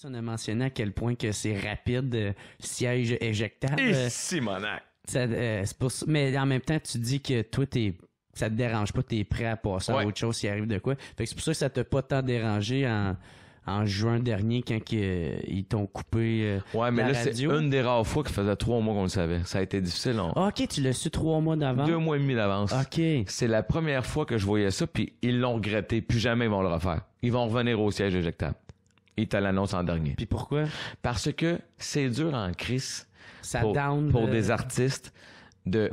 On a mentionné à quel point que c'est rapide, siège éjectable. Et Simonac! C'est pour ça. Mais en même temps, tu dis que toi, ça te dérange pas, t'es prêt à passer à autre chose s'il arrive de quoi. Fait que c'est pour ça que ça t'a pas tant dérangé en juin dernier quand ils t'ont coupé ouais, mais la là, radio. c'est une des rares fois qu'il faisait 3 mois qu'on le savait. Ça a été difficile. OK, tu l'as su 3 mois d'avance? 2 mois et demi d'avance. OK. C'est la première fois que je voyais ça, puis ils l'ont regretté. Plus jamais ils vont le refaire. Ils vont revenir au siège éjectable. Ils te l'annoncent en dernier. Puis pourquoi? Parce que c'est dur en crise Ça pour des artistes de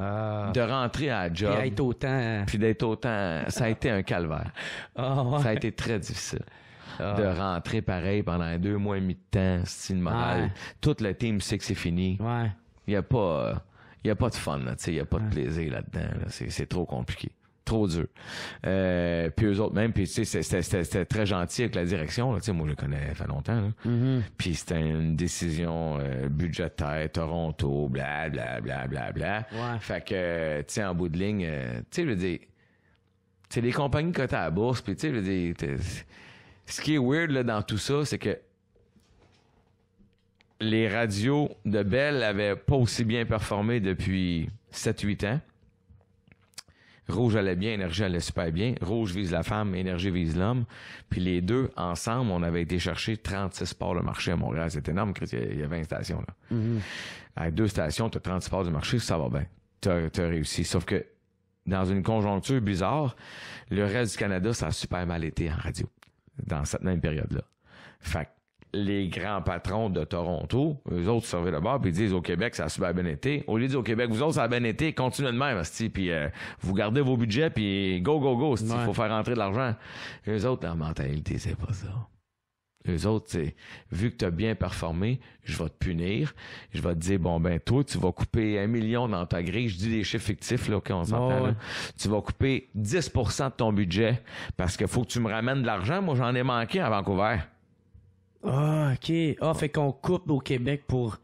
rentrer à la job. Puis d'être autant... Ça a été un calvaire. Ouais. Ça a été très difficile. De rentrer pareil pendant 2 mois et demi de temps, style moral. Ouais. Toute le team sait que c'est fini. Ouais. Il y a pas de fun, là, tu sais, il y a pas de plaisir là-dedans, là. C'est trop compliqué. Trop dur. Puis eux autres même, puis tu sais, c'était très gentil avec la direction, là, tu sais, moi je le connais, ça fait longtemps, là. Mm-hmm. Puis c'était une décision budgétaire, Toronto, bla bla bla bla bla. Ouais. Fait que, tu sais, en bout de ligne, tu sais, je veux dire, c'est des compagnies cotées à la bourse, puis tu sais, je veux dire, ce qui est weird là dans tout ça, c'est que les radios de Bell avaient pas aussi bien performé depuis 7-8 ans. Rouge allait bien, Énergie allait super bien. Rouge vise la femme, Énergie vise l'homme. Puis les deux, ensemble, on avait été chercher 36 parts de marché à Montréal. C'est énorme, Chris. Il y a 20 stations, là. Mm-hmm. Avec 2 stations, t'as 36 parts de marché, ça va bien. T'as réussi. Sauf que, dans une conjoncture bizarre, le reste du Canada, ça a super mal été en radio. Dans cette même période-là. Fait que les grands patrons de Toronto, eux autres servaient le bord, puis ils disent au Québec, ça a super bien été. Au lieu de dire au Québec, vous autres, ça a bien été, continuez de même, puis vous gardez vos budgets, puis go, go, go, il faut faire rentrer de l'argent. Eux autres, leur mentalité, c'est pas ça. Eux autres, c'est, vu que tu as bien performé, je vais te punir. Je vais te dire, bon, ben, toi, tu vas couper 1 million dans ta grille. Je dis des chiffres fictifs, là, qu'on s'entend, là. Tu vas couper 10% de ton budget parce qu'il faut que tu me ramènes de l'argent. Moi, j'en ai manqué à Vancouver. Ah, OK. Ah, fait qu'on coupe au Québec pour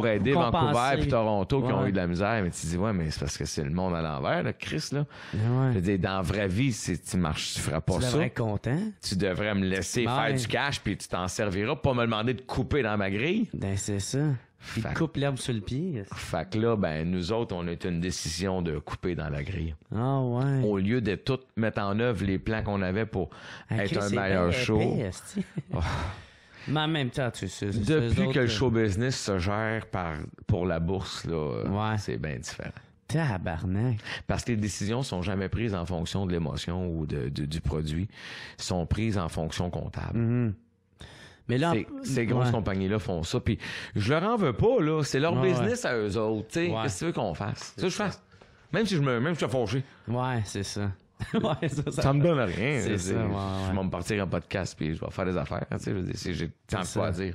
aider Vancouver et Toronto qui ont Ouais. eu de la misère. Mais tu dis, ouais, mais c'est parce que c'est le monde à l'envers, là, Chris, là. Ouais. Je veux dire, dans la vraie vie, tu feras pas Tu ça. devrais être content. Tu devrais me laisser faire du cash puis tu t'en serviras, pas me demander de couper dans ma grille. Ben, c'est ça. Il te coupe l'herbe sur le pied. Fait que là, ben, nous autres, on a eu une décision de couper dans la grille. Ah, ouais. Au lieu de tout mettre en œuvre les plans qu'on avait pour être un meilleur show. Mais en même temps, tu sais. Depuis que le show business se gère pour la bourse, là, c'est bien différent. Tabarnak. Parce que les décisions sont jamais prises en fonction de l'émotion ou du produit. Sont prises en fonction comptable. Mm-hmm. Mais là, ces grosses compagnies-là font ça. Puis je leur en veux pas, là. C'est leur business à eux autres. Qu'est-ce que tu veux qu'on fasse? C'est ça que je fasse. Même si je suis fâché. Ouais, c'est ça. Ouais, ça me donne rien. C'est ça, je vais me partir en podcast puis je vais faire des affaires. J'ai tant de quoi à dire.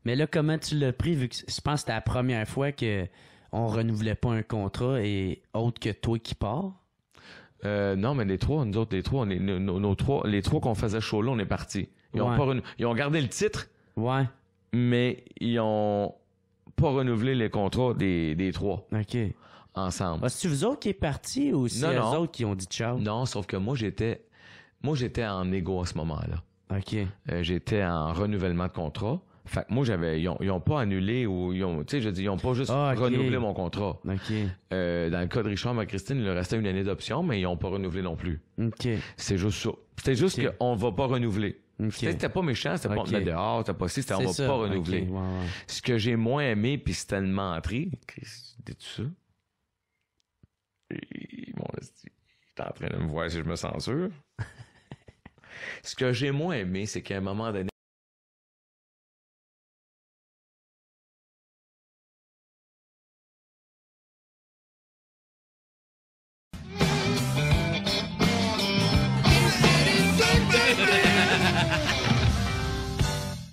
Mais là, comment tu l'as pris, vu que je pense que c'était la première fois que on renouvelait pas un contrat et autre que toi qui pars? Non, mais les trois, nous autres, les trois, les trois qu'on faisait show là, on est partis. Ils ont gardé le titre. Ouais. Mais ils ont pas renouvelé les contrats des trois. OK. Ensemble. C'est-tu vous autres qui est partis ou c'est eux autres qui ont dit ciao? Non, sauf que moi, j'étais en égo à ce moment-là. OK. J'étais en renouvellement de contrat. Fait que moi, ils ont pas annulé ou ils ont pas juste renouvelé mon contrat. OK. Dans le cas de Richard et Christine, il leur restait une année d'option, mais ils ont pas renouvelé non plus. OK. C'est juste ça. C'était juste qu'on va pas renouveler. Okay. C'était pas méchant, c'était pas on te met dehors, c'était pas si, c'était on va pas renouveler. Okay. Ouais. Ce que j'ai moins aimé, puis c'était une menterie. Dis-tu ça? Il est en train de me voir si je me censure. Ce que j'ai moins aimé, c'est qu'à un moment donné,